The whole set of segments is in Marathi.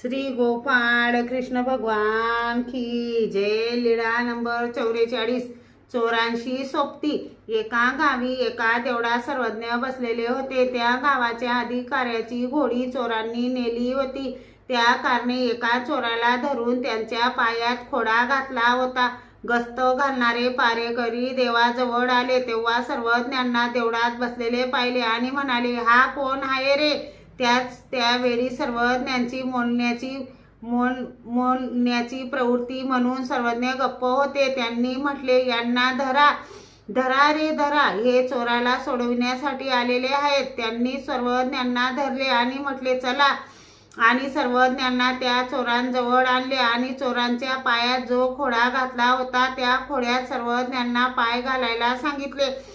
श्री गोपाळ कृष्ण भगवान की जय। लीळा नंबर 44। चोरांशी सोबती। एका गावी एका देवडा सर्वज्ञ बसलेले होते। त्या गावाच्या अधिकाऱ्याची घोडी चोरांनी नेली होती। त्या कारणे एका चोराला धरून त्यांच्या पायात खोडा घातला होता। गस्त घालणारे पारेकरी देवाजवळ आले तेव्हा सर्वज्ञांना देवळात बसलेले पाहिले आणि म्हणाले, हा कोण आहे रे? त्यावेळी सर्वज्ञांची मोडण्याची प्रवृत्ती म्हणून सर्वज्ञ गप्प होते। त्यांनी म्हटले, यांना धरा धरा रे धरा, हे चोराला सोडविण्यासाठी आलेले आहेत। त्यांनी सर्वज्ञांना धरले आणि म्हटले, चला, आणि सर्वज्ञांना त्या चोरांजवळ आणले आणि चोरांच्या पायात जो खोडा घातला होता त्या खोड्यात सर्वज्ञांना पाय घालायला सांगितले।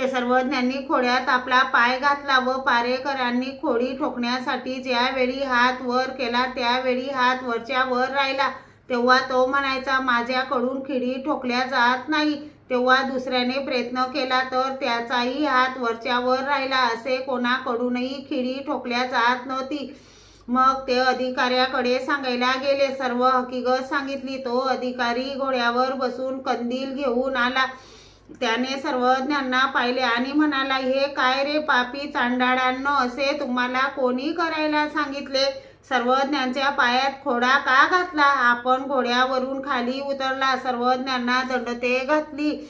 सर्वज्ञांनी खोड्यात आपला पाय घातला व पारेकरांनी खोडी ठोकण्यासाठी ज्यावेळी हात वर केला त्यावेळी हात वरच्या वर राहिला। तेव्हा तो म्हणायचा, माझ्याकडून खिडी ठोकल्या जात नाही। तेव्हा दुसऱ्याने प्रयत्न केला तर त्याचाही हात वरच्या वर राहिला। असे कोणाकडूनही खिडी ठोकल्या जात नव्हती। मग ते अधिकाऱ्याकडे सांगायला गेले। सर्व हकीकत सांगितली। तो अधिकारी घोड्यावर बसून कंदील घेऊन आला। त्याने सर्वज्ञांना पाहिले आणि म्हणाला, हे काय रे पापी चांडाळांनो, असे तुम्हाला कोणी करायला सांगितले? सर्वज्ञांच्या पायात खोडा का घातला? आपण घोड्यावरून खाली उतरला, सर्वज्ञांना दंडते घातली,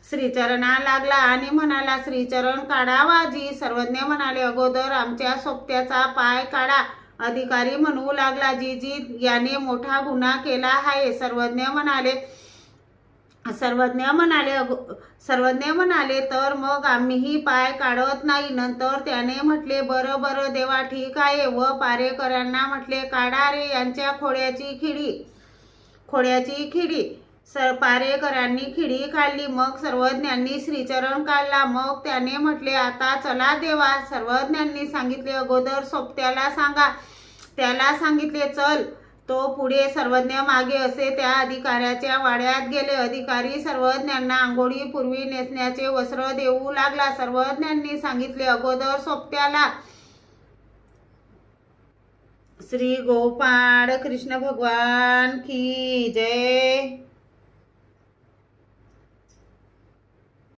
श्रीचरणा लागला आणि म्हणाला, श्रीचरण काढा वाजी। सर्वज्ञ म्हणाले, अगोदर आमच्या सोबत्याचा पाय काढा। अधिकारी म्हणू लागला, जी याने मोठा गुन्हा केला आहे। सर्वज्ञ म्हणाले, तर मग आम्हीही पाय काढत नाही। नंतर त्याने म्हटले, बरं बरं देवा, ठीक आहे। व पारेकरांना म्हटले, काढा रे यांच्या खोड्याची खिडी। पारेकरांनी खिडी काढली। मग सर्वज्ञांनी श्रीचरण काढला। मग त्याने म्हटले, आता चला देवा। सर्वज्ञांनी सांगितले, अगोदर सोबत्याला सांगा। त्याला सांगितले, चल। तो पुढे, सर्वज्ञ मागे, असे त्या अधिकाऱ्याच्या वाड्यात गेले। अधिकारी सर्वज्ञांना आंघोळीपूर्वी नेसण्याचे वस्त्र देऊ लागला। सर्वज्ञांनी सांगितले, अगोदर सोबत्याला। श्री गोपाळ कृष्ण भगवान की जय।